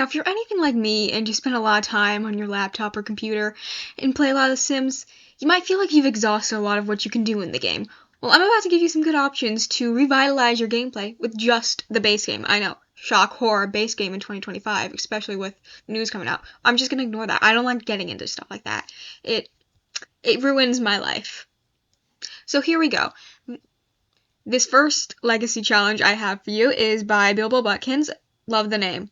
Now, if you're anything like me and you spend a lot of time on your laptop or computer and play a lot of The Sims, you might feel like you've exhausted a lot of what you can do in the game. Well, I'm about to give you some good options to revitalize your gameplay with just the base game. I know, shock horror, base game in 2025, especially with news coming out. I'm just gonna ignore that. I don't like getting into stuff like that. It ruins my life. So here we go. This first legacy challenge I have for you is by Bilbo Butkins. Love the name,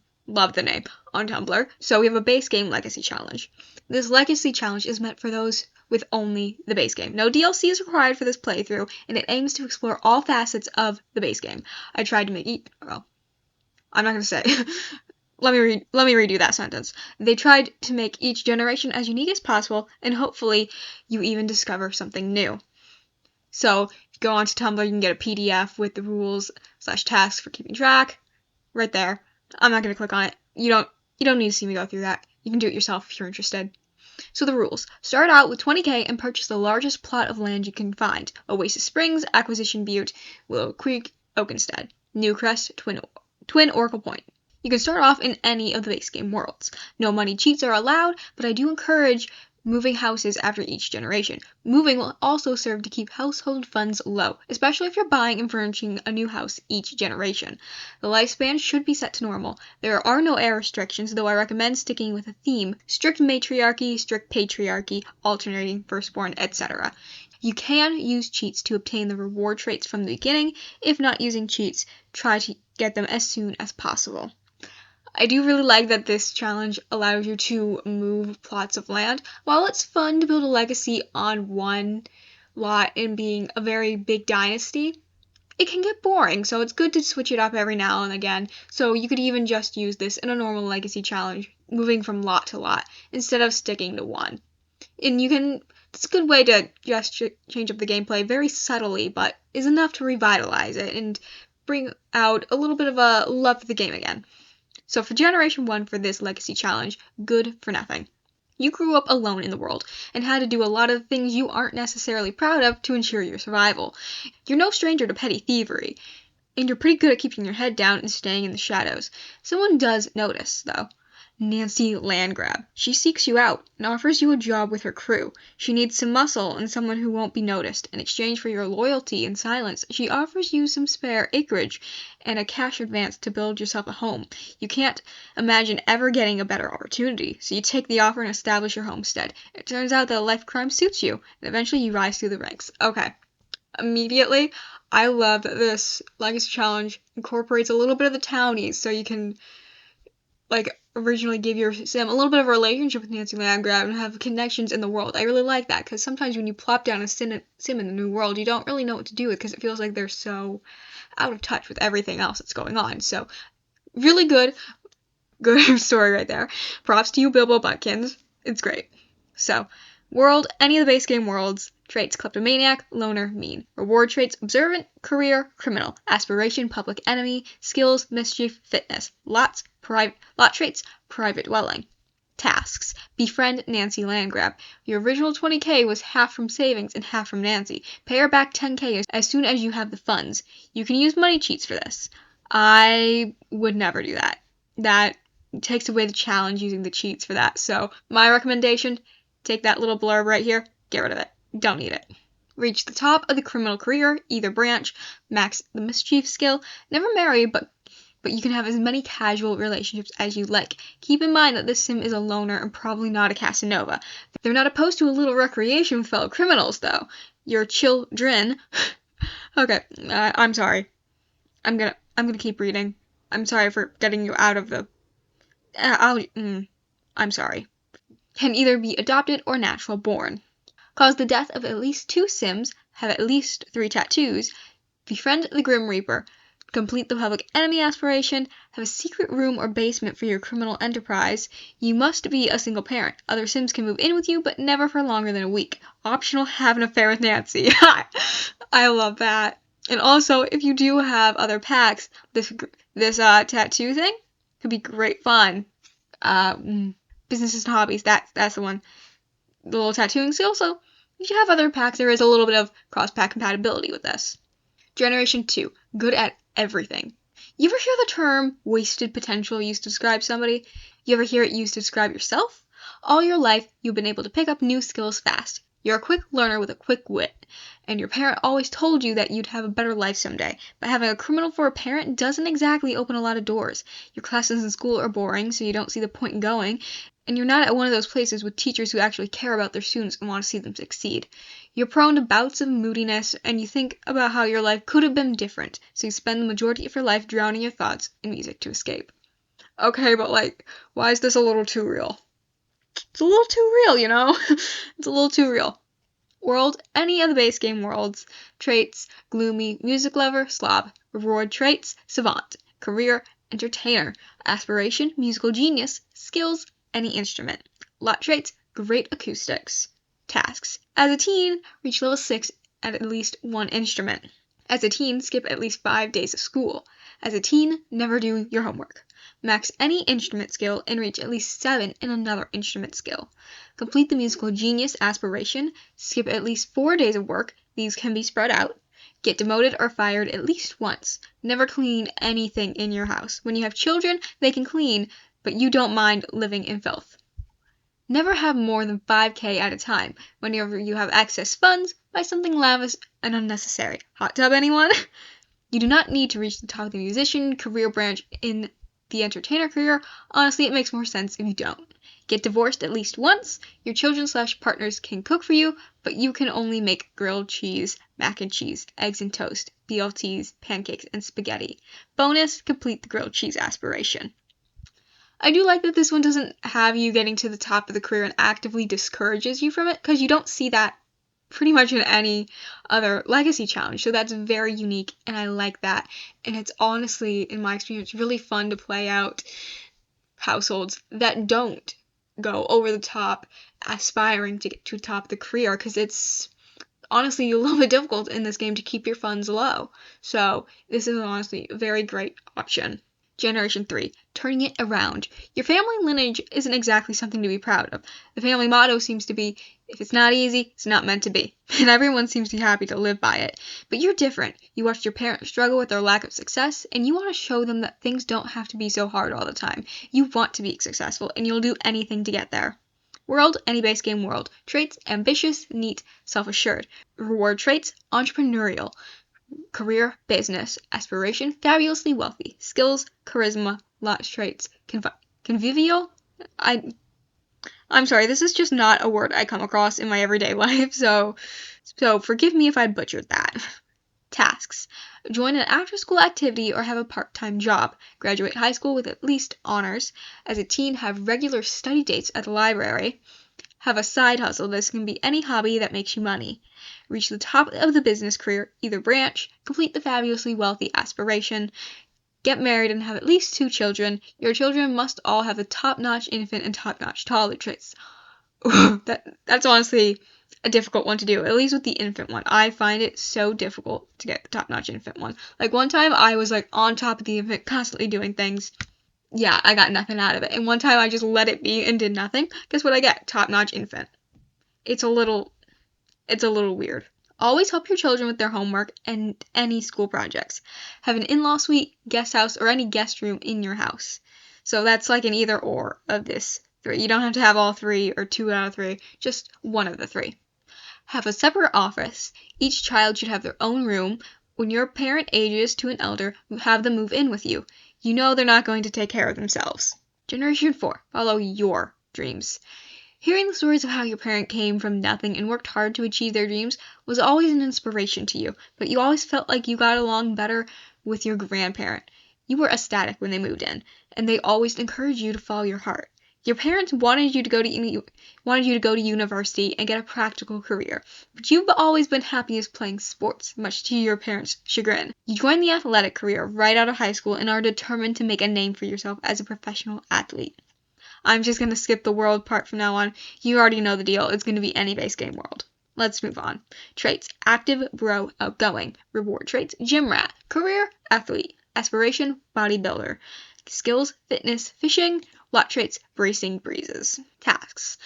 on Tumblr. So we have a base game legacy challenge. This legacy challenge is meant for those with only the base game. No DLC is required for this playthrough, and it aims to explore all facets of the base game. I tried to make I'm not gonna say. Let me redo that sentence. They tried to make each generation as unique as possible, and hopefully you even discover something new. So if you go onto Tumblr, you can get a PDF with the rules/tasks for keeping track. Right there. I'm not gonna click on it. You don't need to see me go through that. You can do it yourself if you're interested. So the rules. Start out with 20k and purchase the largest plot of land you can find. Oasis Springs, Acquisition Butte, Willow Creek, Oakenstead, Newcrest, Twin Oracle Point. You can start off in any of the base game worlds. No money cheats are allowed, but I do encourage moving houses after each generation. Moving will also serve to keep household funds low, especially if you're buying and furnishing a new house each generation. The lifespan should be set to normal. There are no air restrictions, though I recommend sticking with a theme: strict matriarchy, strict patriarchy, alternating firstborn, etc. You can use cheats to obtain the reward traits from the beginning. If not using cheats, try to get them as soon as possible. I do really like that this challenge allows you to move plots of land. While it's fun to build a legacy on one lot and being a very big dynasty, it can get boring, so it's good to switch it up every now and again. So you could even just use this in a normal legacy challenge, moving from lot to lot, instead of sticking to one. And it's a good way to just change up the gameplay very subtly, but is enough to revitalize it and bring out a little bit of a love for the game again. So for Generation 1 for this legacy challenge, good for nothing. You grew up alone in the world and had to do a lot of things you aren't necessarily proud of to ensure your survival. You're no stranger to petty thievery, and you're pretty good at keeping your head down and staying in the shadows. Someone does notice, though. Nancy Landgraab. She seeks you out and offers you a job with her crew. She needs some muscle and someone who won't be noticed. In exchange for your loyalty and silence, she offers you some spare acreage and a cash advance to build yourself a home. You can't imagine ever getting a better opportunity, so you take the offer and establish your homestead. It turns out that a life crime suits you, and eventually you rise through the ranks. Okay. Immediately, I love that this legacy challenge incorporates a little bit of the townies, so you can originally give your sim a little bit of a relationship with Nancy Landgraab and have connections in the world. I really like that, because sometimes when you plop down a sim in the new world, you don't really know what to do with, because it feels like they're so out of touch with everything else that's going on. So, really good story right there. Props to you, Bilbo Butkins. It's great. So, world, any of the base game worlds. Traits: kleptomaniac, loner, mean. Reward traits: observant, career, criminal. Aspiration: public enemy. Skills: mischief, fitness. Lot traits: private dwelling. Tasks: befriend Nancy Landgraab. Your original 20k was half from savings and half from Nancy. Pay her back 10k as soon as you have the funds. You can use money cheats for this. I would never do that. That takes away the challenge using the cheats for that. So my recommendation, take that little blurb right here, get rid of it. Don't need it. Reach the top of the criminal career, either branch, max the mischief skill. Never marry, but you can have as many casual relationships as you like. Keep in mind that this sim is a loner and probably not a Casanova. They're not opposed to a little recreation with fellow criminals, though. Your children. Okay, I'm sorry. I'm gonna keep reading. I'm sorry for getting you out of the. I'm sorry. Can either be adopted or natural born. Cause the death of at least 2 Sims, have at least 3 tattoos, befriend the Grim Reaper, complete the public enemy aspiration, have a secret room or basement for your criminal enterprise. You must be a single parent. Other Sims can move in with you, but never for longer than a week. Optional: have an affair with Nancy. I love that. And also, if you do have other packs, this tattoo thing could be great fun. Businesses and hobbies, that's the one. The little tattooing skill, so if you have other packs, there is a little bit of cross-pack compatibility with this. Generation 2, good at everything. You ever hear the term wasted potential used to describe somebody? You ever hear it used to describe yourself? All your life, you've been able to pick up new skills fast. You're a quick learner with a quick wit. And your parent always told you that you'd have a better life someday. But having a criminal for a parent doesn't exactly open a lot of doors. Your classes in school are boring, so you don't see the point in going. And you're not at one of those places with teachers who actually care about their students and want to see them succeed. You're prone to bouts of moodiness, and you think about how your life could have been different, so you spend the majority of your life drowning your thoughts in music to escape. Okay, but why is this a little too real? It's a little too real, you know? It's a little too real. World, any of the base game worlds. Traits, gloomy, music lover, slob. Reward traits, savant. Career, entertainer. Aspiration, musical genius. Skills, any instrument. Lot traits, great acoustics. Tasks. As a teen, reach level 6 at least one instrument. As a teen, skip at least 5 days of school. As a teen, never do your homework. Max any instrument skill and reach at least 7 in another instrument skill. Complete the musical genius aspiration. Skip at least 4 days of work. These can be spread out. Get demoted or fired at least once. Never clean anything in your house. When you have children, they can clean, but you don't mind living in filth. Never have more than 5K at a time. Whenever you have excess funds, buy something lavish and unnecessary. Hot tub, anyone? You do not need to reach the top of the musician career branch in the entertainer career. Honestly, it makes more sense if you don't. Get divorced at least once. Your children/partners can cook for you, but you can only make grilled cheese, mac and cheese, eggs and toast, BLTs, pancakes, and spaghetti. Bonus, complete the grilled cheese aspiration. I do like that this one doesn't have you getting to the top of the career and actively discourages you from it, because you don't see that pretty much in any other legacy challenge. So that's very unique, and I like that. And it's honestly, in my experience, really fun to play out households that don't go over the top aspiring to get to the top of the career, because it's honestly a little bit difficult in this game to keep your funds low. So this is honestly a very great option. Generation 3, turning it around. Your family lineage isn't exactly something to be proud of. The family motto seems to be, if it's not easy, it's not meant to be. And everyone seems to be happy to live by it. But you're different. You watched your parents struggle with their lack of success, and you want to show them that things don't have to be so hard all the time. You want to be successful, and you'll do anything to get there. World, any base game world. Traits, ambitious, neat, self-assured. Reward traits, entrepreneurial. Career, business. Aspiration, fabulously wealthy. Skills, charisma. Lot traits, convivial. I'm sorry, this is just not a word I come across in my everyday life, so forgive me if I butchered that. Tasks. Join an after-school activity or have a part-time job. Graduate high school with at least honors. As a teen, have regular study dates at the library. Have a side hustle. This can be any hobby that makes you money. Reach the top of the business career, either branch. Complete the fabulously wealthy aspiration. Get married and have at least 2 children. Your children must all have a top-notch infant and top-notch toddler traits. That's honestly a difficult one to do, at least with the infant one. I find it so difficult to get the top-notch infant one. Like, one time I was, on top of the infant, constantly doing things. Yeah, I got nothing out of it. And one time I just let it be and did nothing. Guess what I get? Top-notch infant. It's a little weird. Always help your children with their homework and any school projects. Have an in-law suite, guest house, or any guest room in your house. So that's like an either or of this 3. You don't have to have all 3 or 2 out of 3, just one of the 3. Have a separate office. Each child should have their own room. When your parent ages to an elder, have them move in with you. You know they're not going to take care of themselves. Generation 4, follow your dreams. Hearing the stories of how your parent came from nothing and worked hard to achieve their dreams was always an inspiration to you, but you always felt like you got along better with your grandparent. You were ecstatic when they moved in, and they always encouraged you to follow your heart. Your parents wanted you to go to university and get a practical career, but you've always been happiest playing sports, much to your parents' chagrin. You joined the athletic career right out of high school and are determined to make a name for yourself as a professional athlete. I'm just going to skip the world part from now on. You already know the deal. It's going to be any base game world. Let's move on. Traits. Active, bro, outgoing. Reward traits. Gym rat. Career, athlete. Aspiration, bodybuilder. Skills, fitness, fishing. Lot traits, bracing breezes. Tasks.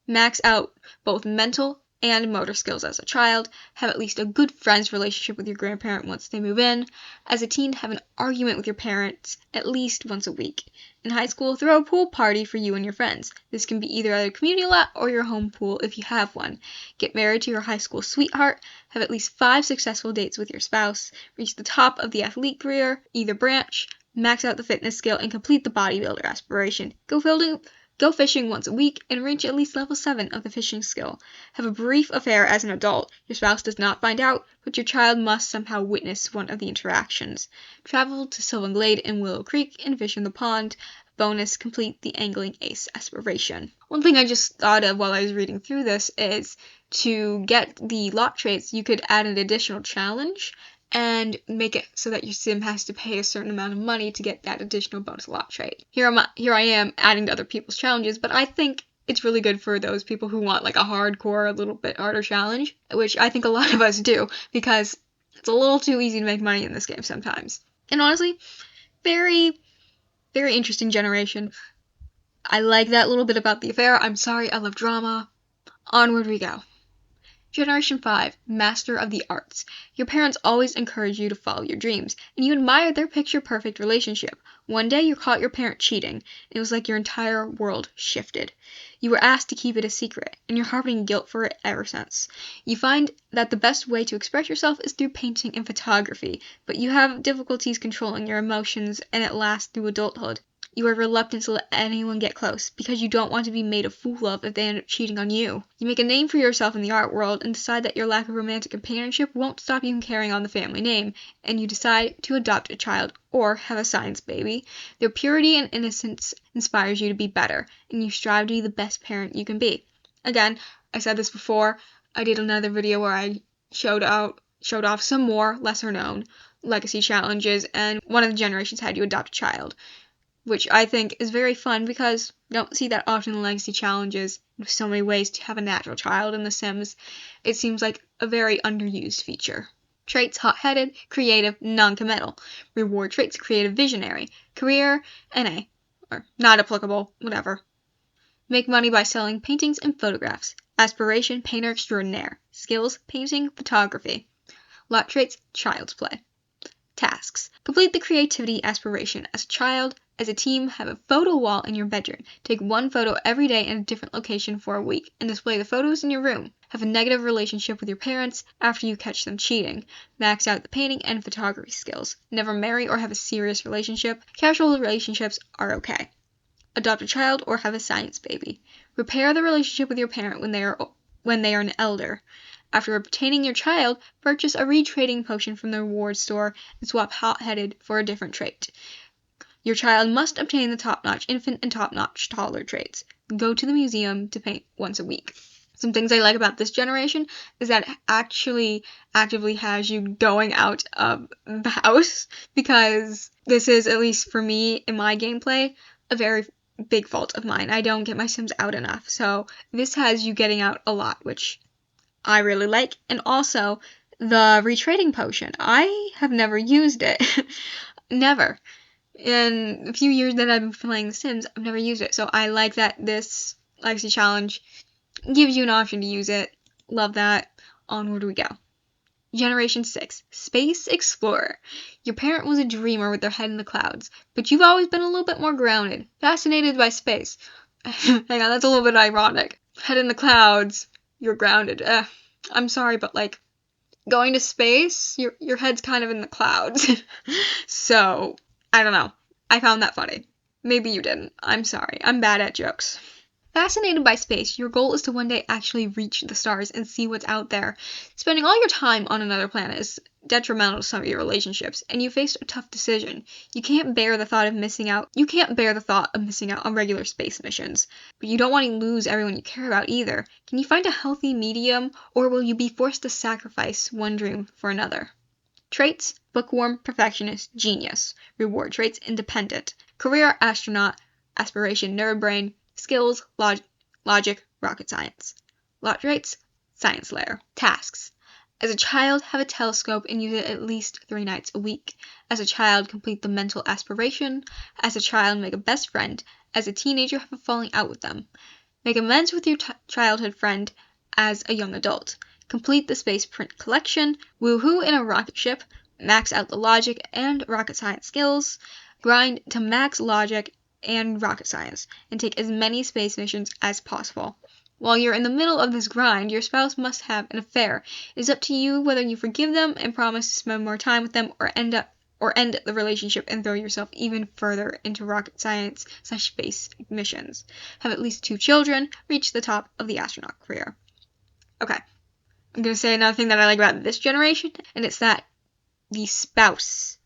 Max out both mental and motor skills as a child. Have at least a good friends relationship with your grandparent once they move in. As a teen, have an argument with your parents at least once a week. In high school, throw a pool party for you and your friends. This can be either at a community lot or your home pool if you have one. Get married to your high school sweetheart. Have at least 5 successful dates with your spouse. Reach the top of the athlete career, either branch. Max out the fitness skill and complete the bodybuilder aspiration. Go fishing once a week and reach at least level 7 of the fishing skill. Have a brief affair as an adult. Your spouse does not find out, but your child must somehow witness one of the interactions. Travel to Sylvan Glade and Willow Creek and fish in the pond. Bonus, complete the angling ace aspiration. One thing I just thought of while I was reading through this is to get the lot traits, you could add an additional challenge and make it so that your sim has to pay a certain amount of money to get that additional bonus lot trait. Here I am adding to other people's challenges, but I think it's really good for those people who want like a hardcore, a little bit harder challenge, which I think a lot of us do, because it's a little too easy to make money in this game sometimes. And honestly, very, very interesting generation. I like that little bit about the affair. I'm sorry, I love drama. Onward we go. Generation 5, Master of the Arts. Your parents always encourage you to follow your dreams, and you admire their picture-perfect relationship. One day you caught your parent cheating, and it was like your entire world shifted. You were asked to keep it a secret, and you're harboring guilt for it ever since. You find that the best way to express yourself is through painting and photography, but you have difficulties controlling your emotions, and it lasts through adulthood. You are reluctant to let anyone get close because you don't want to be made a fool of if they end up cheating on you. You make a name for yourself in the art world and decide that your lack of romantic companionship won't stop you from carrying on the family name, and you decide to adopt a child or have a science baby. Their purity and innocence inspires you to be better, and you strive to be the best parent you can be. Again, I said this before, I did another video where I showed off some more lesser known legacy challenges, and one of the generations had you adopt a child, which I think is very fun because you don't see that often in legacy challenges. There's so many ways to have a natural child in The Sims. It seems like a very underused feature. Traits: hot-headed, creative, non-committal. Reward traits: creative, visionary. Career: NA, or not applicable, whatever. Make money by selling paintings and photographs. Aspiration: painter extraordinaire. Skills: painting, photography. Lot traits: child's play. Tasks: complete the creativity aspiration. As a child, as a team, have a photo wall in your bedroom. Take one photo every day in a different location for a week, and display the photos in your room. Have a negative relationship with your parents after you catch them cheating. Max out the painting and photography skills. Never marry or have a serious relationship. Casual relationships are okay. Adopt a child or have a science baby. Repair the relationship with your parent when they are an elder. After obtaining your child, purchase a retrading potion from the reward store and swap hot-headed for a different trait. Your child must obtain the top-notch infant and top-notch toddler traits. Go to the museum to paint once a week. Some things I like about this generation is that it actually actively has you going out of the house, because this is, at least for me in my gameplay, a very big fault of mine. I don't get my Sims out enough, so this has you getting out a lot, which I really like. And also, the retrading potion. I have never used it. Never. In a few years that I've been playing The Sims, I've never used it. So I like that this Legacy Challenge gives you an option to use it. Love that. Onward we go. Generation 6, Space Explorer. Your parent was a dreamer with their head in the clouds, but you've always been a little bit more grounded, fascinated by space. Hang on, that's a little bit ironic. Head in the clouds, you're grounded. I'm sorry, but like, going to space, your head's kind of in the clouds. So, I don't know. I found that funny. Maybe you didn't. I'm sorry. I'm bad at jokes. Fascinated by space, your goal is to one day actually reach the stars and see what's out there. Spending all your time on another planet is detrimental to some of your relationships, and you faced a tough decision. You can't bear the thought of missing out on regular space missions, but you don't want to lose everyone you care about either. Can you find a healthy medium, or will you be forced to sacrifice one dream for another? Traits: bookworm, perfectionist, genius. Reward traits: independent. Career: astronaut. Aspiration: nerd brain. Skills: logic, rocket science. Lot traits: science layer. Tasks: as a child, have a telescope and use it at least 3 nights a week. As a child, complete the mental aspiration. As a child, make a best friend. As a teenager, have a falling out with them. Make amends with your childhood friend. as a young adult. Complete the Space Print Collection, woohoo in a rocket ship, max out the logic and rocket science skills, grind to max logic and rocket science, and take as many space missions as possible. While you're in the middle of this grind, your spouse must have an affair. It is up to you whether you forgive them and promise to spend more time with them or end the relationship and throw yourself even further into rocket science/space missions. Have at least 2 children, reach the top of the astronaut career. Okay, I'm going to say another thing that I like about this generation, and it's that the spouse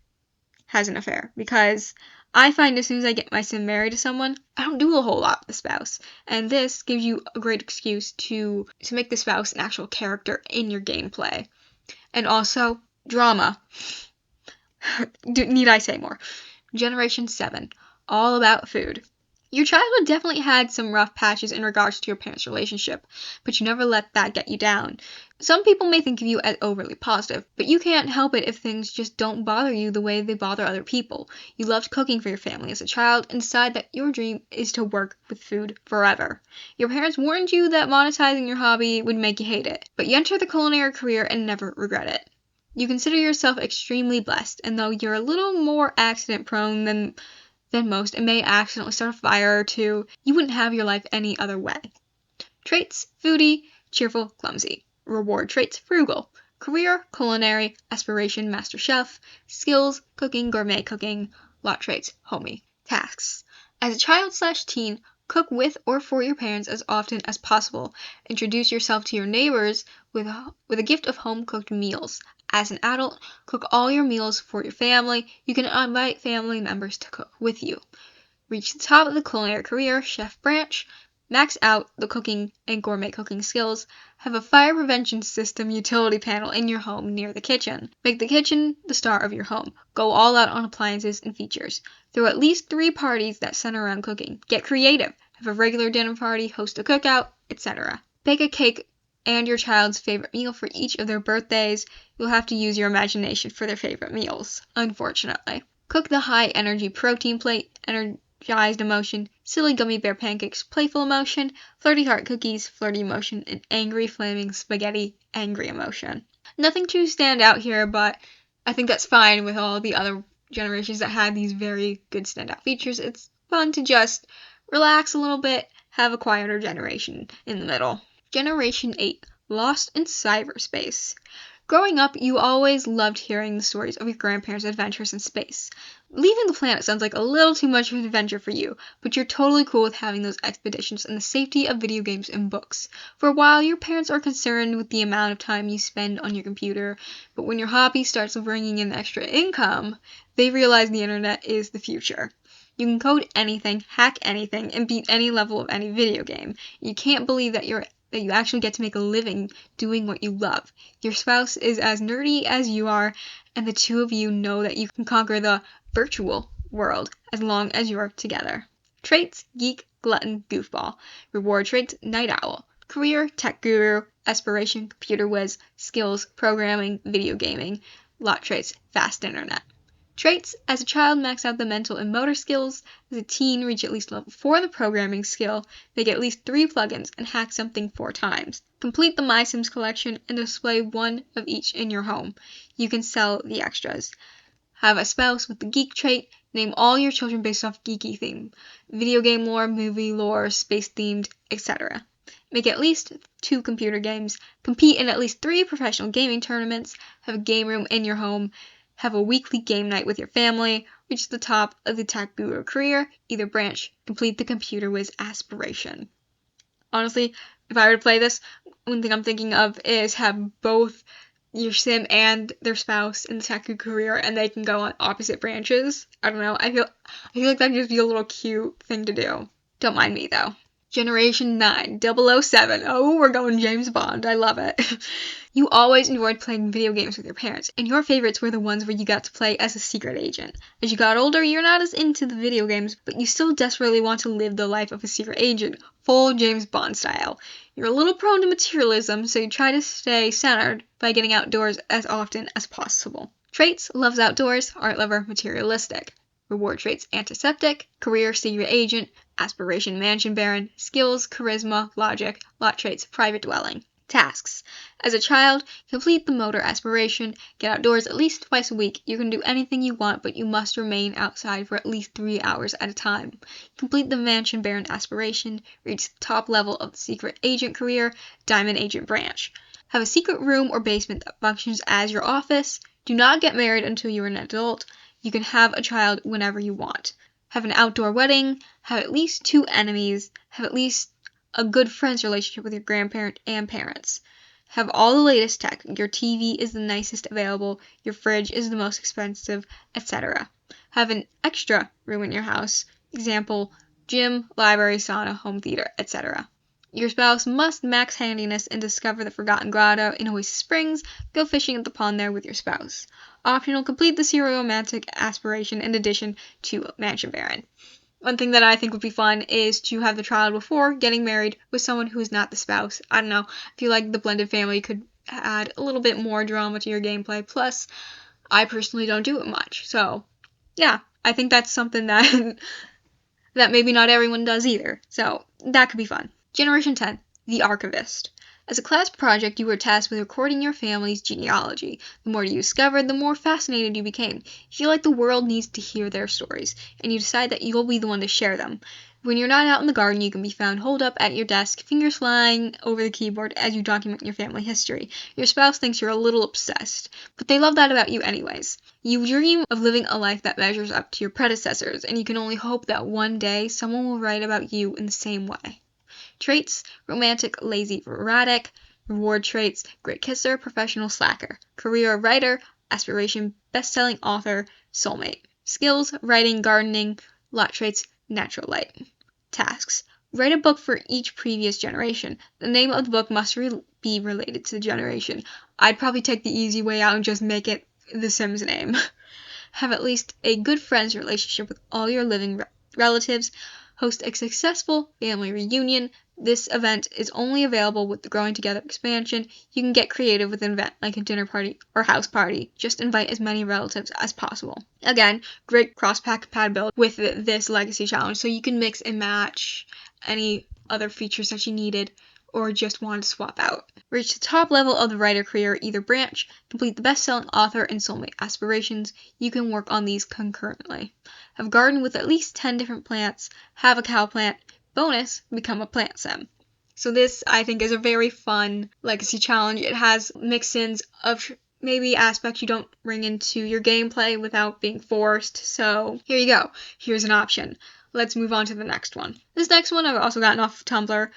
has an affair, because I find as soon as I get my sim married to someone, I don't do a whole lot with the spouse, and this gives you a great excuse to make the spouse an actual character in your gameplay. And also, drama. Need I say more? Generation 7, all about food. Your childhood definitely had some rough patches in regards to your parents' relationship, but you never let that get you down. Some people may think of you as overly positive, but you can't help it if things just don't bother you the way they bother other people. You loved cooking for your family as a child and decide that your dream is to work with food forever. Your parents warned you that monetizing your hobby would make you hate it, but you enter the culinary career and never regret it. You consider yourself extremely blessed, and though you're a little more accident-prone than most and may accidentally start a fire or two, you wouldn't have your life any other way. Traits: foodie, cheerful, clumsy. Reward traits: frugal. Career: culinary, aspiration, master chef. Skills: cooking, gourmet cooking. Lot traits: homey. Tasks: as a child/teen, cook with or for your parents as often as possible. Introduce yourself to your neighbors with a gift of home-cooked meals. As an adult, cook all your meals for your family. You can invite family members to cook with you. Reach the top of the culinary career, chef branch. Max out the cooking and gourmet cooking skills. Have a fire prevention system utility panel in your home near the kitchen. Make the kitchen the star of your home. Go all out on appliances and features. Throw at least 3 parties that center around cooking. Get creative. Have a regular dinner party, host a cookout, etc. Bake a cake and your child's favorite meal for each of their birthdays. You'll have to use your imagination for their favorite meals, unfortunately. Cook the high-energy protein plate, energized emotion, silly gummy bear pancakes, playful emotion, flirty heart cookies, flirty emotion, and angry flaming spaghetti, angry emotion. Nothing to stand out here, but I think that's fine with all the other generations that had these very good standout features. It's fun to just relax a little bit, have a quieter generation in the middle. Generation 8, Lost in Cyberspace. Growing up, you always loved hearing the stories of your grandparents' adventures in space. Leaving the planet sounds like a little too much of an adventure for you, but you're totally cool with having those expeditions in the safety of video games and books. For a while, your parents are concerned with the amount of time you spend on your computer, but when your hobby starts bringing in extra income, they realize the internet is the future. You can code anything, hack anything, and beat any level of any video game. You can't believe that you actually get to make a living doing what you love. Your spouse is as nerdy as you are, and the two of you know that you can conquer the virtual world as long as you're together. Traits: geek, glutton, goofball. Reward traits: night owl. Career: tech guru. Aspiration: computer whiz. Skills: programming, video gaming. Lot traits: fast internet. Traits: as a child, max out the mental and motor skills. As a teen, reach at least level 4 in the programming skill. Make at least 3 plugins and hack something 4 times. Complete the My Sims collection and display one of each in your home. You can sell the extras. Have a spouse with the geek trait. Name all your children based off geeky theme. Video game lore, movie lore, space themed, etc. Make at least 2 computer games. Compete in at least 3 professional gaming tournaments. Have a game room in your home. Have a weekly game night with your family. Reach the top of the tech guru career. Either branch. Complete the computer whiz aspiration. Honestly, if I were to play this, one thing I'm thinking of is have both your sim and their spouse in the tech guru career, and they can go on opposite branches. I don't know. I feel like that'd just be a little cute thing to do. Don't mind me though. Generation 9, 007. Oh, we're going James Bond. I love it. You always enjoyed playing video games with your parents, and your favorites were the ones where you got to play as a secret agent. As you got older, you're not as into the video games, but you still desperately want to live the life of a secret agent, full James Bond style. You're a little prone to materialism, so you try to stay centered by getting outdoors as often as possible. Traits: loves outdoors, art lover, materialistic. Reward traits: antiseptic. Career: secret agent. Aspiration: mansion baron. Skills: charisma, logic. Lot traits: private dwelling. Tasks. As a child, complete the motor aspiration, get outdoors at least twice a week. You can do anything you want, but you must remain outside for at least 3 hours at a time. Complete the Mansion Baron aspiration, reach the top level of the secret agent career, Diamond Agent branch. Have a secret room or basement that functions as your office. Do not get married until you are an adult. You can have a child whenever you want. Have an outdoor wedding, have at least 2 enemies, have at least a good friends relationship with your grandparent and parents. Have all the latest tech. Your TV is the nicest available, your fridge is the most expensive, etc. Have an extra room in your house. Example, gym, library, sauna, home theater, etc. Your spouse must max handiness and discover the Forgotten Grotto in Oasis Springs. Go fishing at the pond there with your spouse. Optional, complete the serial romantic aspiration in addition to Mansion Baron. One thing that I think would be fun is to have the child before getting married with someone who is not the spouse. I don't know. I feel like the blended family could add a little bit more drama to your gameplay. Plus, I personally don't do it much. So, yeah, I think that's something that that maybe not everyone does either. So, that could be fun. Generation 10, The Archivist. As a class project, you were tasked with recording your family's genealogy. The more you discovered, the more fascinated you became. You feel like the world needs to hear their stories, and you decide that you'll be the one to share them. When you're not out in the garden, you can be found holed up at your desk, fingers flying over the keyboard as you document your family history. Your spouse thinks you're a little obsessed, but they love that about you anyways. You dream of living a life that measures up to your predecessors, and you can only hope that one day someone will write about you in the same way. Traits: romantic, lazy, erratic. Reward traits: great kisser, professional slacker. Career: writer, aspiration, best-selling author, soulmate. Skills: writing, gardening. Lot traits: natural light. Tasks: write a book for each previous generation. The name of the book must be related to the generation. I'd probably take the easy way out and just make it The Sims name. Have at least a good friends relationship with all your living relatives. Host a successful family reunion. This event is only available with the Growing Together expansion. You can get creative with an event like a dinner party or house party. Just invite as many relatives as possible. Again, great cross-pack compatibility with this legacy challenge, so you can mix and match any other features that you needed or just wanted to swap out. Reach the top level of the writer career, either branch. Complete the best-selling author and soulmate aspirations. You can work on these concurrently. Have a garden with at least 10 different plants. Have a cow plant. Bonus, become a plant sim. So this, I think, is a very fun legacy challenge. It has mix-ins of maybe aspects you don't bring into your gameplay without being forced. So here you go. Here's an option. Let's move on to the next one. This next one I've also gotten off of Tumblr,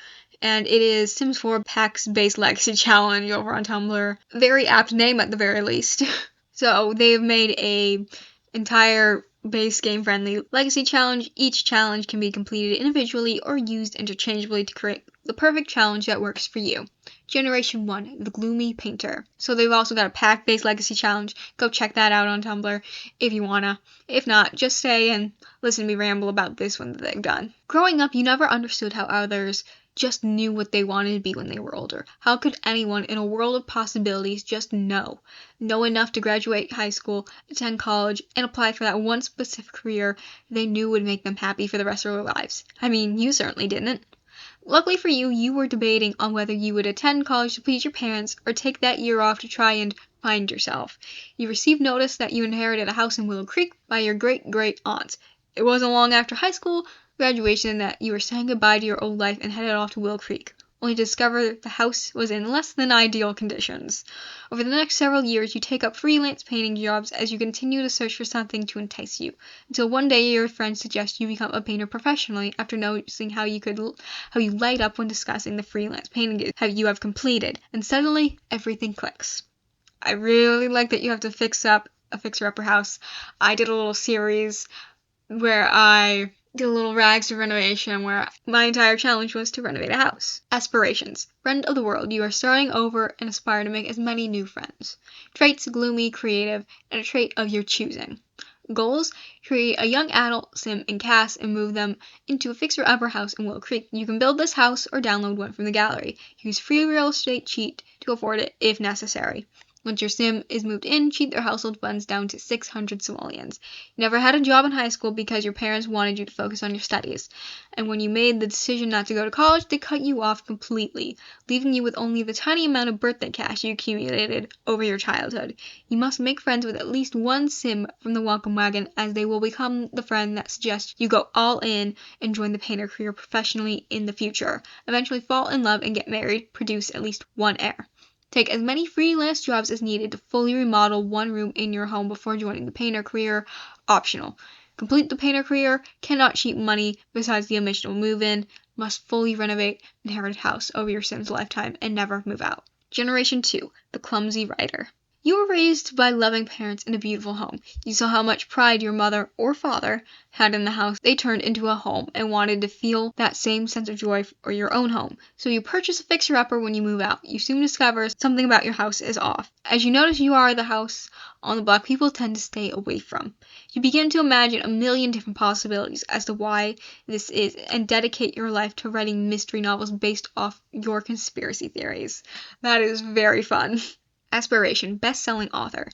and it is Sims 4 PAX-based legacy challenge over on Tumblr. Very apt name at the very least. So they've made a entire base game-friendly legacy challenge. Each challenge can be completed individually or used interchangeably to create the perfect challenge that works for you. Generation 1, The Gloomy Painter. So they've also got a pack-based legacy challenge. Go check that out on Tumblr if you wanna. If not, just stay and listen to me ramble about this one that they've done. Growing up, you never understood how others just knew what they wanted to be when they were older. How could anyone in a world of possibilities just know enough to graduate high school, attend college, and apply for that one specific career they knew would make them happy for the rest of their lives? I mean, you certainly didn't. Luckily for you, you were debating on whether you would attend college to please your parents or take that year off to try and find yourself. You received notice that you inherited a house in Willow Creek by your great-great-aunt. It wasn't long after high school graduation that you were saying goodbye to your old life and headed off to Willow Creek, only to discover that the house was in less than ideal conditions. Over the next several years, you take up freelance painting jobs as you continue to search for something to entice you, until one day your friends suggest you become a painter professionally after noticing how you light up when discussing the freelance painting you have completed, and suddenly everything clicks. I really like that you have to fix up a fixer-upper house. I did a little series where I did a little rags to renovation where my entire challenge was to renovate a house. Aspirations. Friend of the world. You are starting over and aspire to make as many new friends. Traits: gloomy, creative, and a trait of your choosing. Goals: create a young adult sim and cast and move them into a fixer-upper house in Willow Creek. You can build this house or download one from the gallery. Use free real estate cheat to afford it if necessary. Once your sim is moved in, cheat their household funds down to 600 simoleons. You never had a job in high school because your parents wanted you to focus on your studies. And when you made the decision not to go to college, they cut you off completely, leaving you with only the tiny amount of birthday cash you accumulated over your childhood. You must make friends with at least one sim from the welcome wagon, as they will become the friend that suggests you go all in and join the painter career professionally in the future. Eventually fall in love and get married, produce at least one heir. Take as many freelance jobs as needed to fully remodel one room in your home before joining the painter career. Optional. Complete the painter career, cannot cheat money besides the initial move-in, must fully renovate inherited house over your sim's lifetime and never move out. Generation 2, the clumsy writer. You were raised by loving parents in a beautiful home. You saw how much pride your mother or father had in the house they turned into a home and wanted to feel that same sense of joy for your own home. So you purchase a fixer-upper when you move out. You soon discover something about your house is off. As you notice you are the house on the block people tend to stay away from. You begin to imagine a million different possibilities as to why this is and dedicate your life to writing mystery novels based off your conspiracy theories. That is very fun. Aspiration, best-selling author.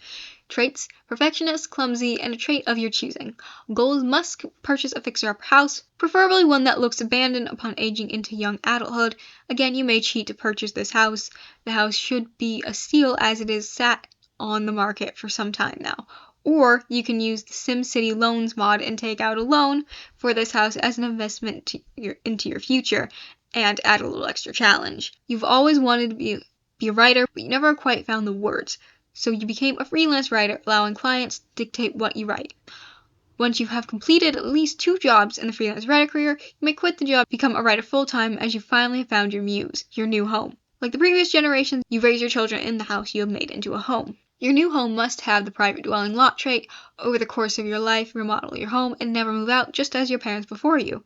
Traits, perfectionist, clumsy, and a trait of your choosing. Goals, must purchase a fixer-upper house, preferably one that looks abandoned upon aging into young adulthood. Again, you may cheat to purchase this house. The house should be a steal as it is sat on the market for some time now. Or you can use the SimCity Loans mod and take out a loan for this house as an investment into your future and add a little extra challenge. You've always wanted to be a writer, but you never quite found the words. So you became a freelance writer, allowing clients to dictate what you write. Once you have completed at least 2 jobs in the freelance writer career, you may quit the job, become a writer full-time as you finally have found your muse, your new home. Like the previous generations, you raise your children in the house you have made into a home. Your new home must have the private dwelling lot trait. Over the course of your life, remodel your home and never move out, just as your parents before you.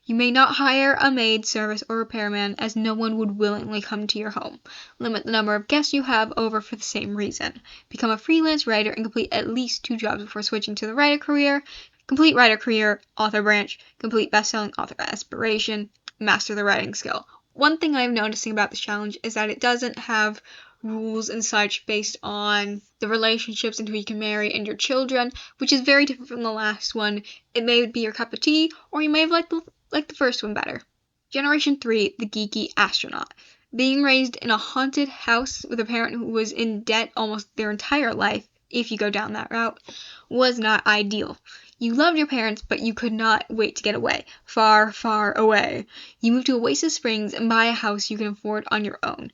You may not hire a maid service or repairman, as no one would willingly come to your home. Limit the number of guests you have over for the same reason. Become a freelance writer and complete at least 2 jobs before switching to the writer career. Complete writer career, author branch, complete best-selling author aspiration, master the writing skill. One thing I'm noticing about this challenge is that it doesn't have rules and such based on the relationships and who you can marry and your children, which is very different from the last one. It may be your cup of tea, or you may have liked the first one better. Generation 3, the geeky astronaut. Being raised in a haunted house with a parent who was in debt almost their entire life, if you go down that route, was not ideal. You loved your parents, but you could not wait to get away. Far, far away. You move to Oasis Springs and buy a house you can afford on your own.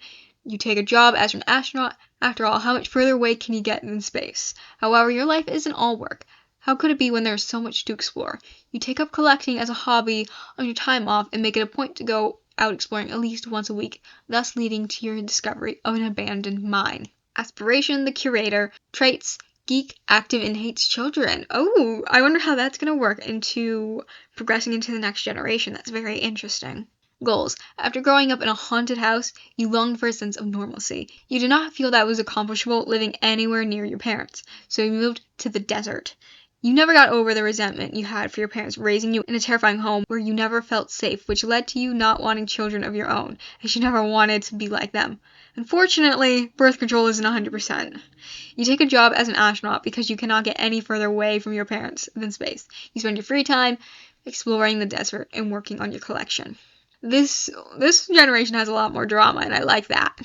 You take a job as an astronaut. After all, how much further away can you get in space? However, your life isn't all work. How could it be when there's so much to explore? You take up collecting as a hobby on your time off and make it a point to go out exploring at least once a week, thus leading to your discovery of an abandoned mine. Aspiration, the curator. Traits, geek, active, and hates children. Oh, I wonder how that's going to work into progressing into the next generation. That's very interesting. Goals. After growing up in a haunted house, you longed for a sense of normalcy. You did not feel that was accomplishable living anywhere near your parents, so you moved to the desert. You never got over the resentment you had for your parents raising you in a terrifying home where you never felt safe, which led to you not wanting children of your own, as you never wanted to be like them. Unfortunately, birth control isn't 100%. You take a job as an astronaut because you cannot get any further away from your parents than space. You spend your free time exploring the desert and working on your collection. This generation has a lot more drama, and I like that.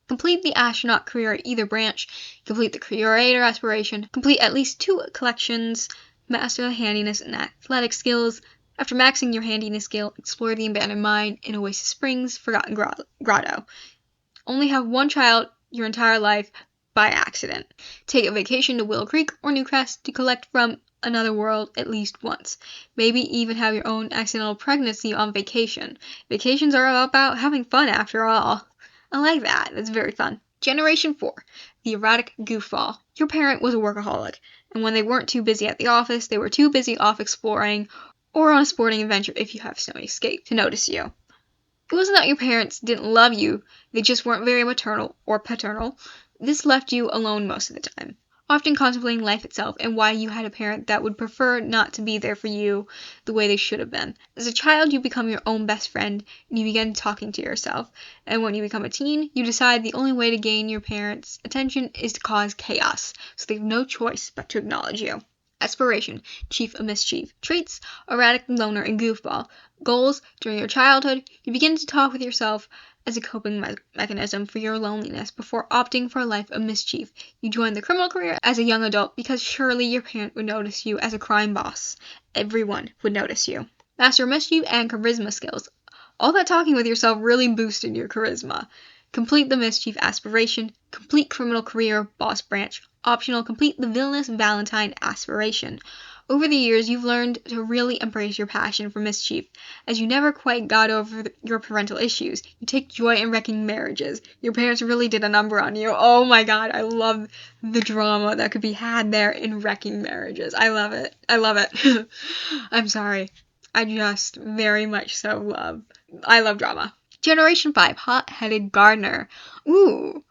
Complete the astronaut career at either branch. Complete the curator aspiration. Complete at least 2 collections. Master the handiness and athletic skills. After maxing your handiness skill, explore the abandoned mine in Oasis Springs, Forgotten Grotto. Only have 1 child your entire life by accident. Take a vacation to Willow Creek or Newcrest to collect from another world at least once. Maybe even have your own accidental pregnancy on vacation. Vacations are about having fun after all. I like that. That's very fun. Generation 4, the erratic goofball. Your parent was a workaholic, and when they weren't too busy at the office, they were too busy off exploring or on a sporting adventure if you have Snowy Escape to notice you. It wasn't that your parents didn't love you, they just weren't very maternal or paternal. This left you alone most of the time. often contemplating life itself and why you had a parent that would prefer not to be there for you the way they should have been. As a child, you become your own best friend and you begin talking to yourself. And when you become a teen, you decide the only way to gain your parents' attention is to cause chaos, so they have no choice but to acknowledge you. Aspiration, chief of mischief. Traits, erratic, loner, and goofball. Goals, during your childhood, you begin to talk with yourself as a coping mechanism for your loneliness before opting for a life of mischief. You join the criminal career as a young adult because surely your parent would notice you as a crime boss. Everyone would notice you. Master mischief and charisma skills. All that talking with yourself really boosted your charisma. Complete the mischief aspiration. Complete criminal career boss branch. Optional, complete the villainous Valentine aspiration. Over the years, you've learned to really embrace your passion for mischief, as you never quite got over your parental issues. You take joy in wrecking marriages. Your parents really did a number on you. Oh my god, I love the drama that could be had there in wrecking marriages. I love it. I love it. I'm sorry. I just very much so love. I love drama. Generation 5, hot-headed gardener. Ooh,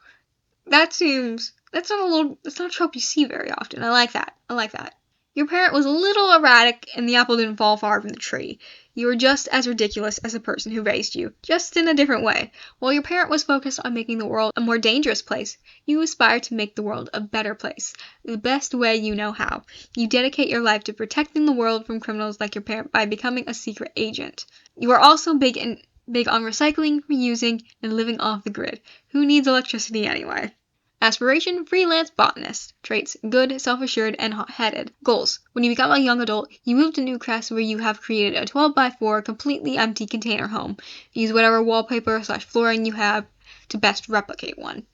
that's not a trope you see very often. I like that. Your parent was a little erratic and the apple didn't fall far from the tree. You were just as ridiculous as the person who raised you, just in a different way. While your parent was focused on making the world a more dangerous place, you aspire to make the world a better place, the best way you know how. You dedicate your life to protecting the world from criminals like your parent by becoming a secret agent. You are also big on recycling, reusing, and living off the grid. Who needs electricity anyway? Aspiration, freelance botanist. Traits, good, self-assured, and hot-headed. Goals. When you become a young adult, you move to Newcrest where you have created a 12x4 completely empty container home. Use whatever wallpaper/flooring you have to best replicate one.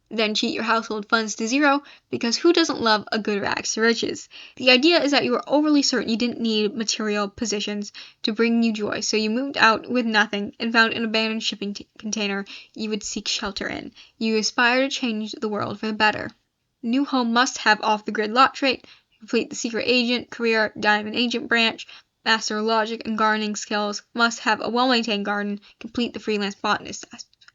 Then cheat your household funds to zero, because who doesn't love a good rags to riches? The idea is that you were overly certain you didn't need material possessions to bring you joy, so you moved out with nothing and found an abandoned shipping container you would seek shelter in. You aspire to change the world for the better. New home must have off-the-grid lot trait, complete the secret agent career, diamond agent branch, master logic and gardening skills, must have a well-maintained garden, complete the freelance botanist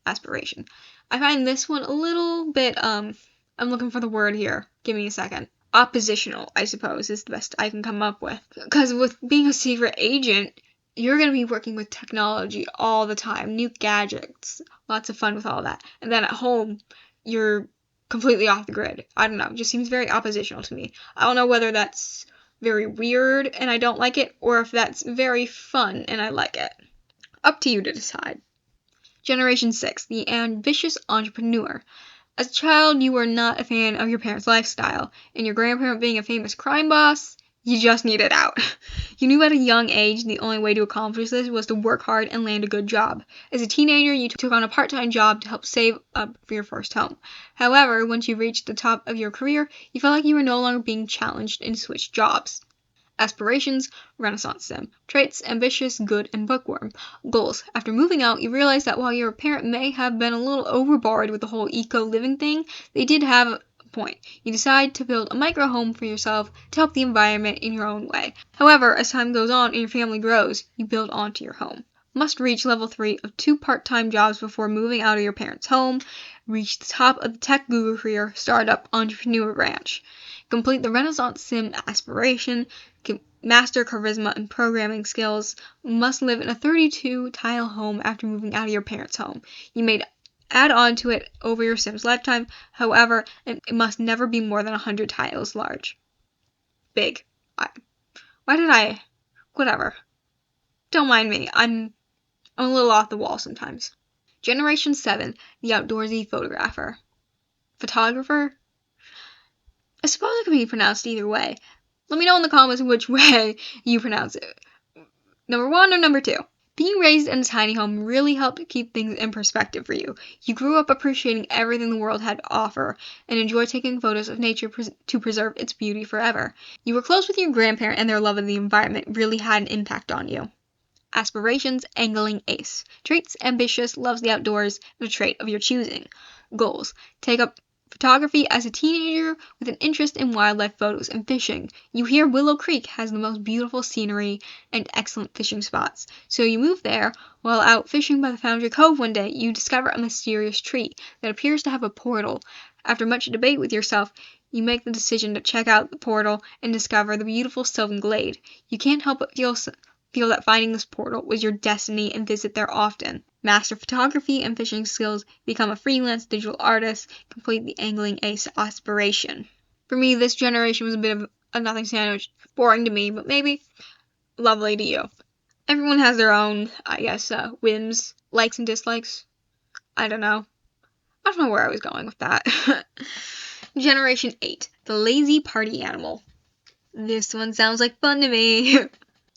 aspiration. I find this one a little bit, I'm looking for the word here. Give me a second. Oppositional, I suppose, is the best I can come up with. Because with being a secret agent, you're going to be working with technology all the time. New gadgets. Lots of fun with all that. And then at home, you're completely off the grid. I don't know. It just seems very oppositional to me. I don't know whether that's very weird and I don't like it, or if that's very fun and I like it. Up to you to decide. Generation 6, the ambitious entrepreneur. As a child, you were not a fan of your parents' lifestyle, and your grandparent being a famous crime boss, you just needed out. You knew at a young age the only way to accomplish this was to work hard and land a good job. As a teenager, you took on a part-time job to help save up for your first home. However, once you reached the top of your career, you felt like you were no longer being challenged and switched jobs. Aspirations, Renaissance sim. Traits, ambitious, good, and bookworm. Goals. After moving out, you realize that while your parent may have been a little overboard with the whole eco-living thing, they did have a point. You decide to build a micro home for yourself to help the environment in your own way. However, as time goes on and your family grows, you build onto your home. Must reach level 3 of 2 part-time jobs before moving out of your parents' home. Reach the top of the tech guru career, startup entrepreneur branch. Complete the Renaissance sim aspiration, master charisma and programming skills, must live in a 32-tile home after moving out of your parents' home. You may add on to it over your sim's lifetime, however, it must never be more than 100 tiles large. Big. Whatever. Don't mind me, I'm a little off the wall sometimes. Generation 7, the outdoorsy photographer. Photographer? I suppose it could be pronounced either way. Let me know in the comments which way you pronounce it. Number 1 or number 2. Being raised in a tiny home really helped keep things in perspective for you. You grew up appreciating everything the world had to offer and enjoy taking photos of nature to preserve its beauty forever. You were close with your grandparent and their love of the environment really had an impact on you. Aspirations, angling ace. Traits, ambitious, loves the outdoors, and a trait of your choosing. Goals, take up photography as a teenager with an interest in wildlife photos and fishing. You hear Willow Creek has the most beautiful scenery and excellent fishing spots, so you move there. While out fishing by the Foundry Cove one day, you discover a mysterious tree that appears to have a portal. After much debate with yourself, You make the decision to check out the portal and discover the beautiful Sylvan Glade. You can't help but feel that finding this portal was your destiny and visit there often. Master photography and fishing skills, become a freelance digital artist, complete the angling ace aspiration. For me, this generation was a bit of a nothing sandwich. Boring to me, but maybe lovely to you. Everyone has their own, I guess, whims, likes and dislikes. I don't know where I was going with that. Generation 8, the lazy party animal. This one sounds like fun to me.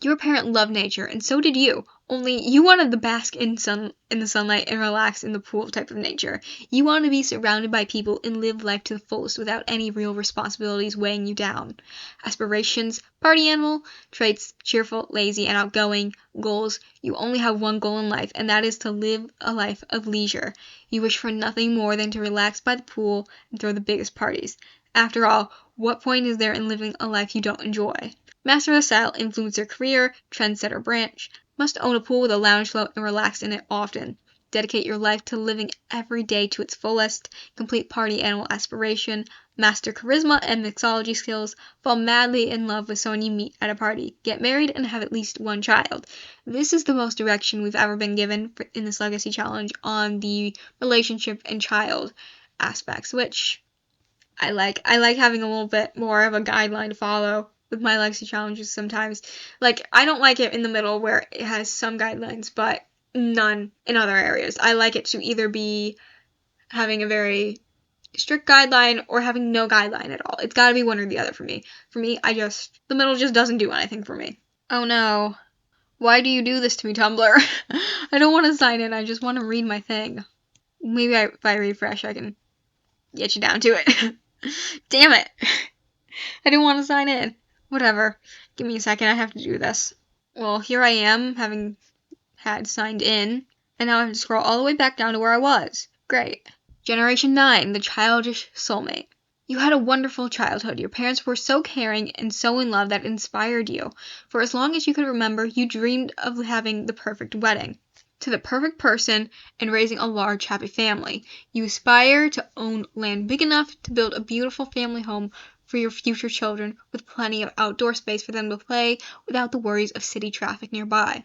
Your parent loved nature, and so did you. Only you wanted to bask in the sunlight and relax in the pool type of nature. You wanted to be surrounded by people and live life to the fullest without any real responsibilities weighing you down. Aspirations, party animal. Traits, cheerful, lazy, and outgoing. Goals, you only have one goal in life, and that is to live a life of leisure. You wish for nothing more than to relax by the pool and throw the biggest parties. After all, what point is there in living a life you don't enjoy? Master of style, influencer career, trendsetter branch. Must own a pool with a lounge float and relax in it often. Dedicate your life to living every day to its fullest. Complete party animal aspiration. Master charisma and mixology skills. Fall madly in love with someone you meet at a party. Get married and have at least one child. This is the most direction we've ever been given in this Legacy Challenge on the relationship and child aspects, which I like. I like having a little bit more of a guideline to follow with my Legacy challenges sometimes. Like, I don't like it in the middle where it has some guidelines, but none in other areas. I like it to either be having a very strict guideline or having no guideline at all. It's gotta be one or the other for me. For me, the middle just doesn't do anything for me. Oh no. Why do you do this to me, Tumblr? I don't want to sign in, I just want to read my thing. Maybe if I refresh, I can get you down to it. Damn it. I didn't want to sign in. Whatever. Give me a second, I have to do this. Well, here I am, having had signed in, and now I have to scroll all the way back down to where I was. Great. Generation 9, the childish soulmate. You had a wonderful childhood. Your parents were so caring and so in love that it inspired you. For as long as you could remember, you dreamed of having the perfect wedding. To the perfect person and raising a large, happy family. You aspire to own land big enough to build a beautiful family home for your future children with plenty of outdoor space for them to play without the worries of city traffic nearby.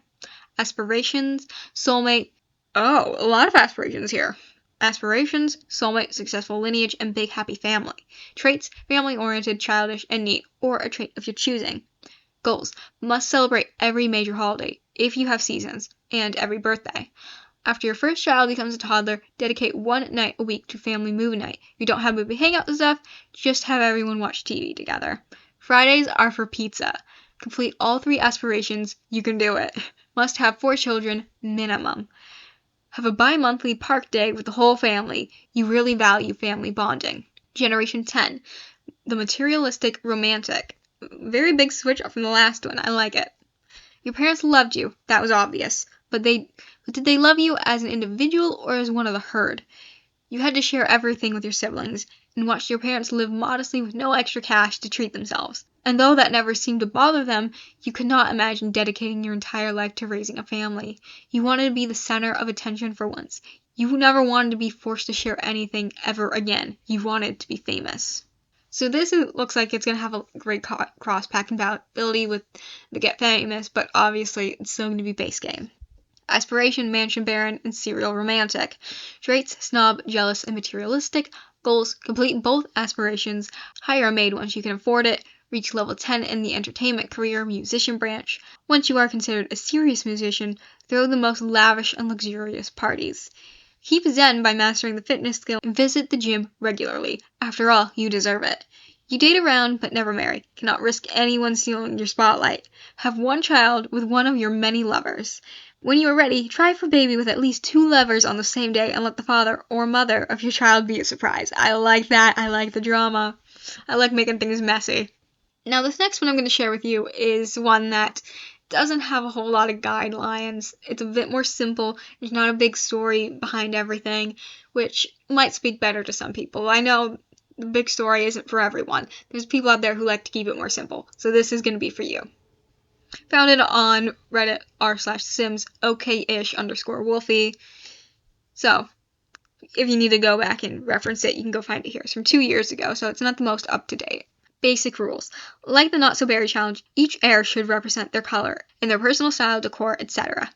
Aspirations, soulmate. Oh, a lot of aspirations here. Aspirations, soulmate, successful lineage, and big happy family. Traits, family-oriented, childish, and neat, or a trait of your choosing. Goals, must celebrate every major holiday, if you have seasons, and every birthday. After your first child becomes a toddler, dedicate one night a week to family movie night. You don't have movie hangout and stuff, just have everyone watch TV together. Fridays are for pizza. Complete all 3 aspirations, you can do it. Must have 4 children, minimum. Have a bi-monthly park day with the whole family. You really value family bonding. Generation 10, the materialistic romantic. Very big switch up from the last one, I like it. Your parents loved you, that was obvious, but did they love you as an individual or as one of the herd? You had to share everything with your siblings, and watched your parents live modestly with no extra cash to treat themselves. And though that never seemed to bother them, you could not imagine dedicating your entire life to raising a family. You wanted to be the center of attention for once. You never wanted to be forced to share anything ever again. You wanted to be famous. So this looks like it's going to have a great cross-pack compatibility with the Get Famous, but obviously it's still going to be base game. Aspiration, mansion baron, and serial romantic. Traits, snob, jealous, and materialistic. Goals, complete both aspirations. Hire a maid once you can afford it. Reach level 10 in the entertainment career musician branch. Once you are considered a serious musician, throw the most lavish and luxurious parties. Keep zen by mastering the fitness skill and visit the gym regularly. After all, you deserve it. You date around but never marry. Cannot risk anyone stealing your spotlight. Have one child with one of your many lovers. When you are ready, try for baby with at least 2 lovers on the same day and let the father or mother of your child be a surprise. I like that. I like the drama. I like making things messy. Now this next one I'm going to share with you is one that doesn't have a whole lot of guidelines. It's a bit more simple. There's not a big story behind everything, which might speak better to some people. I know the big story isn't for everyone. There's people out there who like to keep it more simple. So this is going to be for you. Founded on Reddit r/sims okay-ish_Wolfie. So, If you need to go back and reference it, you can go find it here. It's from 2 years ago, so it's not the most up-to-date. Basic rules. Like the Not So Berry Challenge, each heir should represent their color in their personal style, decor, etc.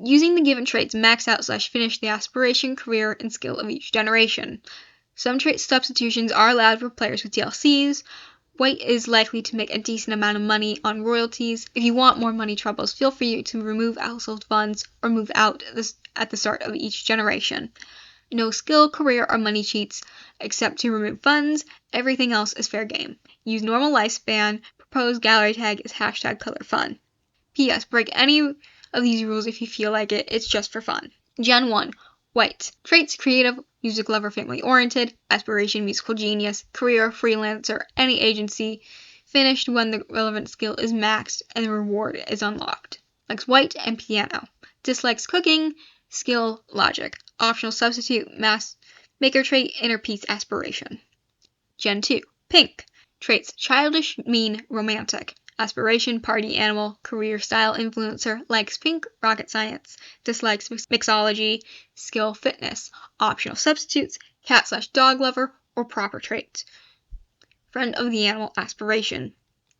Using the given traits max out / finish the aspiration, career, and skill of each generation. Some trait substitutions are allowed for players with DLCs. White is likely to make a decent amount of money on royalties. If you want more money troubles, feel free to remove household funds or move out at the start of each generation. No skill, career, or money cheats, except to remove funds. Everything else is fair game. Use normal lifespan. Proposed gallery tag is #colorfun. P.S. Break any of these rules if you feel like it. It's just for fun. Gen 1. White. Traits: creative, music lover, family oriented, aspiration, musical genius, career, freelancer, any agency. Finished when the relevant skill is maxed and the reward is unlocked. Likes white and piano. Dislikes cooking, skill, logic. Optional substitute, maker trait, inner peace, aspiration. Gen 2. Pink. Traits: childish, mean, romantic. Aspiration, party animal, career, style, influencer. Likes pink, rocket science. Dislikes mixology, skill, fitness. Optional substitutes, cat/dog lover, or proper traits. Friend of the animal, aspiration.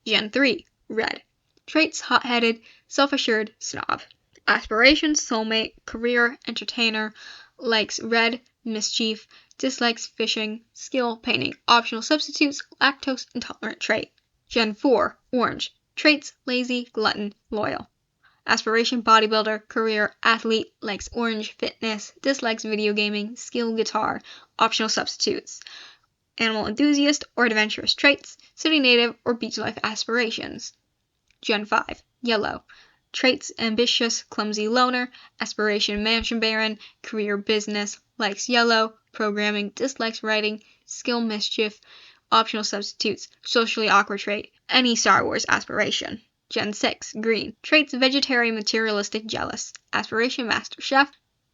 Gen 3. Red. Traits: hot-headed, self-assured, snob. Aspiration, soulmate, career, entertainer. Likes red, mischief. Dislikes fishing, skill, painting. Optional substitutes, lactose intolerant trait. Gen 4. Orange. Traits: lazy, glutton, loyal. Aspiration, bodybuilder, career, athlete. Likes orange, fitness. Dislikes video gaming, skill, guitar. Optional substitutes, animal enthusiast or adventurous traits. City native or beach life aspirations. Gen 5. Yellow. Traits: ambitious, clumsy, loner. Aspiration, mansion baron. Career, business. Likes yellow, programming. Dislikes writing, skill, mischief. Optional substitutes, socially awkward trait, any Star Wars aspiration. Gen 6. Green. Traits: vegetarian, materialistic, jealous. Aspiration, master chef.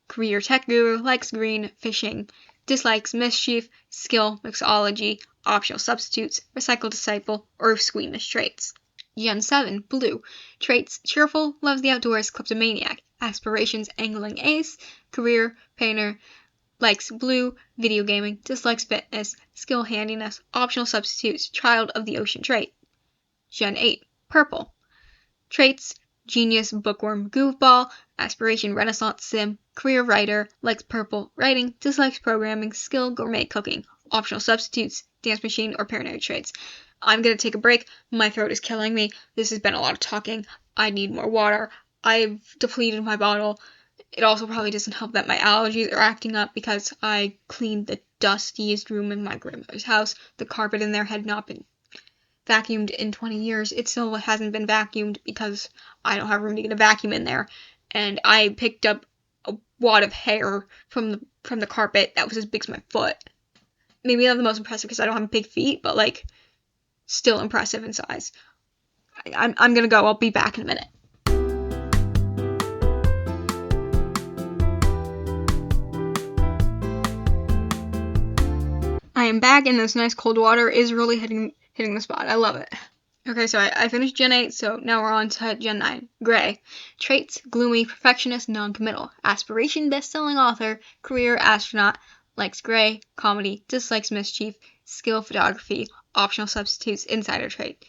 Career, tech guru. Likes green, fishing. Dislikes mischief, skill, mixology. Optional substitutes, recycle disciple, or squeamish traits. Gen 7. Blue. Traits: cheerful, loves the outdoors, kleptomaniac. Aspirations, angling ace. Career, painter. Likes blue, video gaming. Dislikes fitness, skill, handiness. Optional substitutes, child of the ocean trait. Gen 8. Purple. Traits: genius, bookworm, goofball. Aspiration, renaissance sim. Career, writer. Likes purple, writing. Dislikes programming, skill, gourmet cooking. Optional substitutes, dance machine, or paranoid traits. I'm going to take a break. My throat is killing me. This has been a lot of talking. I need more water. I've depleted my bottle. It also probably doesn't help that my allergies are acting up because I cleaned the dustiest room in my grandmother's house. The carpet in there had not been vacuumed in 20 years. It still hasn't been vacuumed because I don't have room to get a vacuum in there. And I picked up a wad of hair from the carpet that was as big as my foot. Maybe not the most impressive because I don't have big feet, but like still impressive in size. I'm gonna go. I'll be back in a minute. I am back, and this nice cold water is really hitting the spot. I love it. Okay, so I finished Gen 8, so now we're on to Gen 9. Gray. Traits: gloomy, perfectionist, non-committal. Aspiration, best-selling author. Career, astronaut. Likes gray, comedy. Dislikes mischief, skill, photography. Optional substitutes, insider trait.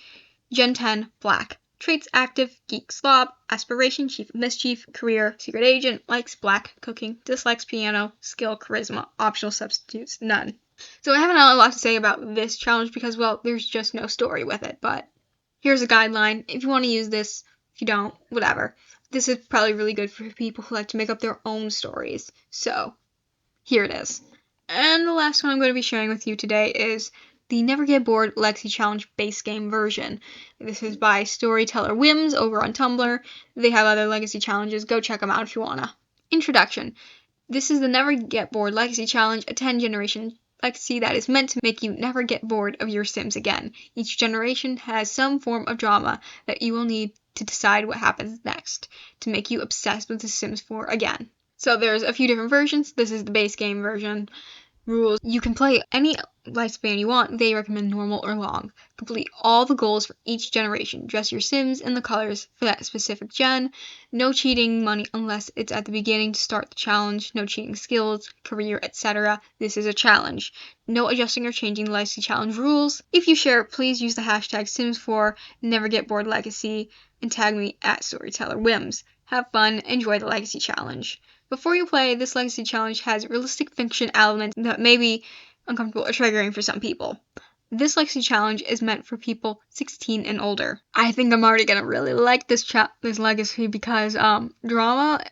Gen 10. Black. Traits: active, geek, slob. Aspiration, chief of mischief. Career, secret agent. Likes black, cooking. Dislikes piano. Skill, charisma. Optional substitutes, none. So I haven't had a lot to say about this challenge because, well, there's just no story with it, but here's a guideline. If you want to use this, if you don't, whatever. This is probably really good for people who like to make up their own stories. So, here it is. And the last one I'm going to be sharing with you today is the Never Get Bored Lexi Challenge base game version. This is by Storyteller Whims over on Tumblr. They have other legacy challenges. Go check them out if you wanna. Introduction. This is the Never Get Bored Legacy Challenge, a 10-generation legacy that is meant to make you never get bored of your Sims again. Each generation has some form of drama that you will need to decide what happens next to make you obsessed with The Sims 4 again. So there's a few different versions. This is the base game version. Rules: you can play any lifespan you want. They recommend normal or long. Complete all the goals for each generation. Dress your Sims in the colors for that specific gen. No cheating money unless it's at the beginning to start the challenge. No cheating skills, career, etc. This is a challenge. No adjusting or changing the Legacy Challenge rules. If you share, please use the hashtag Sims4, Never Get Bored Legacy, and tag me at StorytellerWhims. Have fun, enjoy the Legacy Challenge. Before you play, this Legacy Challenge has realistic fiction elements that may be uncomfortable or triggering for some people. This Legacy Challenge is meant for people 16 and older. I think I'm already gonna really like this Legacy because drama,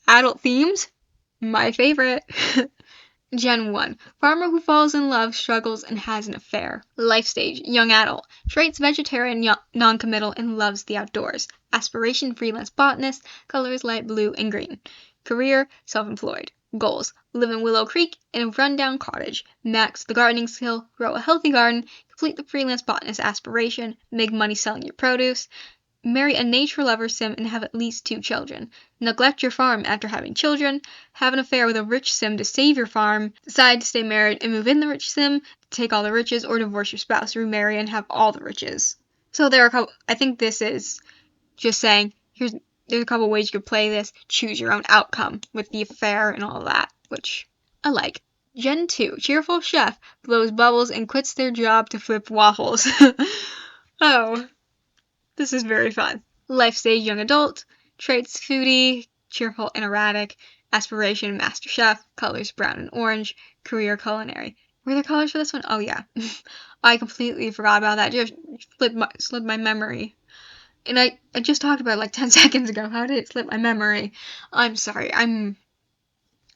adult themes, my favorite. Gen 1. Farmer who falls in love, struggles, and has an affair. Life stage. Young adult. Traits: vegetarian, non-committal, and loves the outdoors. Aspiration: freelance botanist. Colors: light blue and green. Career: self-employed. Goals: live in Willow Creek in a rundown cottage. Max the gardening skill. Grow a healthy garden. Complete the freelance botanist aspiration. Make money selling your produce. Marry a nature lover sim and have at least 2 children. Neglect your farm after having children. Have an affair with a rich sim to save your farm. Decide to stay married and move in the rich sim to take all the riches, or divorce your spouse, remarry, and have all the riches. So there are a couple. I think this is just saying, there's a couple ways you could play this. Choose your own outcome with the affair and all that, which I like. Gen 2. Cheerful chef blows bubbles and quits their job to flip waffles. Oh. This is very fun. Life stage: young adult. Traits: foodie, cheerful and erratic. Aspiration: master chef. Colors: brown and orange. Career: culinary. Were there colors for this one? Oh yeah. I completely forgot about that. Just slid my memory. And I just talked about it like 10 seconds ago. How did it slip my memory? I'm sorry. I'm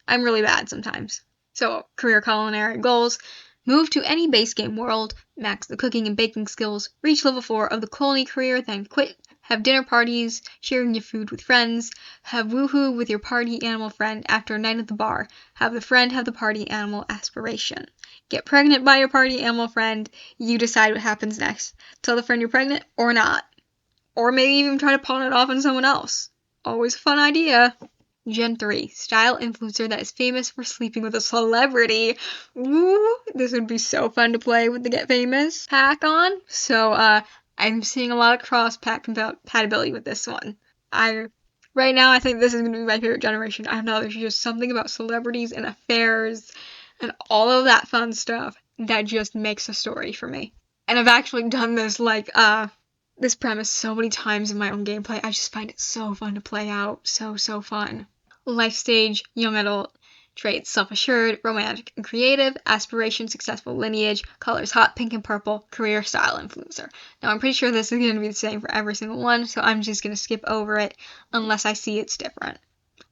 really bad sometimes. So, career: culinary. Goals: move to any base game world, max the cooking and baking skills, reach level 4 of the culinary career, then quit, have dinner parties, sharing your food with friends, have woohoo with your party animal friend after a night at the bar, have the friend have the party animal aspiration. Get pregnant by your party animal friend, you decide what happens next. Tell the friend you're pregnant or not. Or maybe even try to pawn it off on someone else. Always a fun idea. Gen 3. Style influencer that is famous for sleeping with a celebrity. Ooh, this would be so fun to play with the Get Famous pack on. So, I'm seeing a lot of cross-pack compatibility with this one. Right now, I think this is going to be my favorite generation. I don't know, there's just something about celebrities and affairs and all of that fun stuff that just makes a story for me. And I've actually done this, this premise so many times in my own gameplay. I just find it so fun to play out. So fun. Life stage: young adult. Traits: self-assured, romantic and creative. Aspiration: successful lineage. Colors: hot pink and purple. Career: style influencer. Now I'm pretty sure this is going to be the same for every single one, so I'm just going to skip over it unless I see it's different.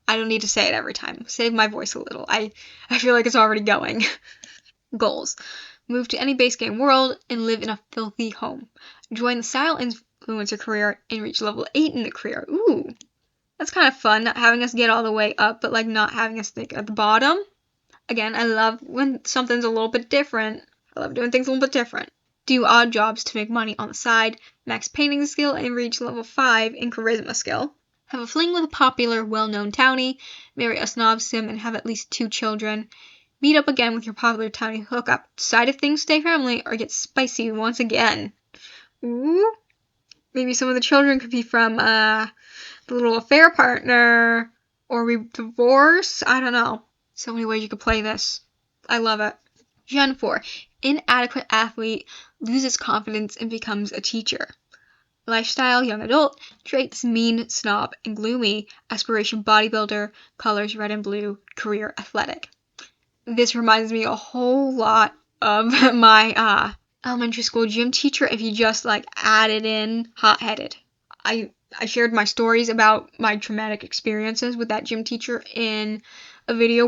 I don't need to say it every time. Save my voice a little. I feel like it's already going. Goals: move to any base game world and live in a filthy home. Join the style influencer career and reach level 8 in the career. Ooh, that's kind of fun, not having us get all the way up, but not having us stick at the bottom. Again, I love when something's a little bit different. I love doing things a little bit different. Do odd jobs to make money on the side. Max painting skill and reach level 5 in charisma skill. Have a fling with a popular, well-known townie. Marry a snob sim and have at least 2 children. Meet up again with your popular townie hookup. Decide if things stay family or get spicy once again. Ooh. Maybe some of the children could be from the little affair partner, or we divorce. I don't know. So many ways you could play this. I love it. Gen 4. Inadequate athlete loses confidence and becomes a teacher. Lifestyle: young adult. Traits: mean, snob, and gloomy. Aspiration: bodybuilder. Colors: red and blue. Career: athletic. This reminds me a whole lot of my elementary school gym teacher if you just added in hot-headed. I shared my stories about my traumatic experiences with that gym teacher in a video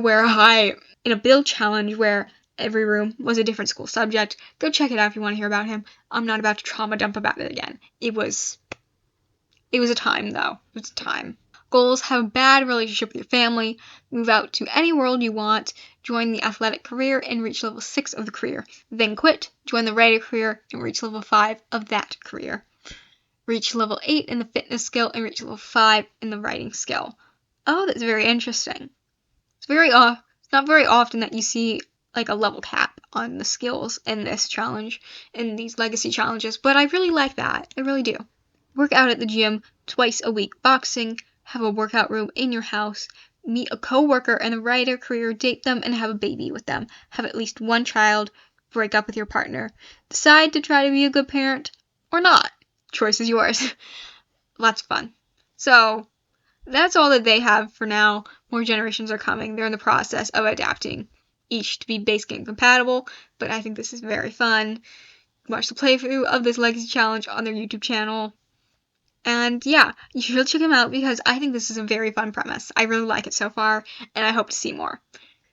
in a build challenge where every room was a different school subject. Go check it out if you want to hear about him. I'm not about to trauma dump about it again. It was a time, though. It was a time. Goals: have a bad relationship with your family, move out to any world you want, join the athletic career and reach level 6 of the career, then quit, join the writer career and reach level 5 of that career. Reach level 8 in the fitness skill and reach level 5 in the writing skill. Oh, that's very interesting. It's not very often that you see like a level cap on the skills in this challenge, in these legacy challenges, but I really like that. I really do. Work out at the gym twice a week, boxing, have a workout room in your house, meet a co-worker in a writer career, date them, and have a baby with them. Have at least one child, break up with your partner. Decide to try to be a good parent or not. Choice is yours. Lots of fun. So, that's all that they have for now. More generations are coming. They're in the process of adapting each to be base game compatible, but I think this is very fun. Watch the playthrough of this Legacy Challenge on their YouTube channel. And yeah, you should check them out because I think this is a very fun premise. I really like it so far, and I hope to see more.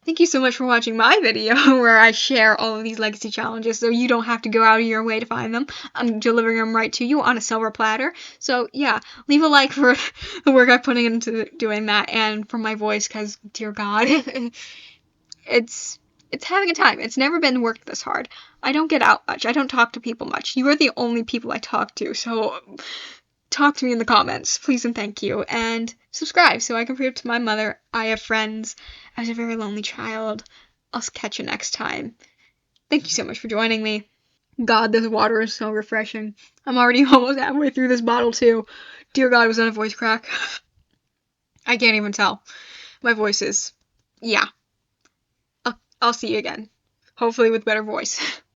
Thank you so much for watching my video where I share all of these legacy challenges so you don't have to go out of your way to find them. I'm delivering them right to you on a silver platter. So yeah, leave a like for the work I'm putting into doing that and for my voice because, dear God, it's having a time. It's never been worked this hard. I don't get out much. I don't talk to people much. You are the only people I talk to, so talk to me in the comments, please and thank you, and subscribe so I can prove to my mother I have friends. I was a very lonely child. I'll catch you next time. Thank you so much for joining me. God, this water is so refreshing. I'm already almost halfway through this bottle too. Dear God, was that a voice crack? I can't even tell. My voice is, yeah. I'll see you again. Hopefully with better voice.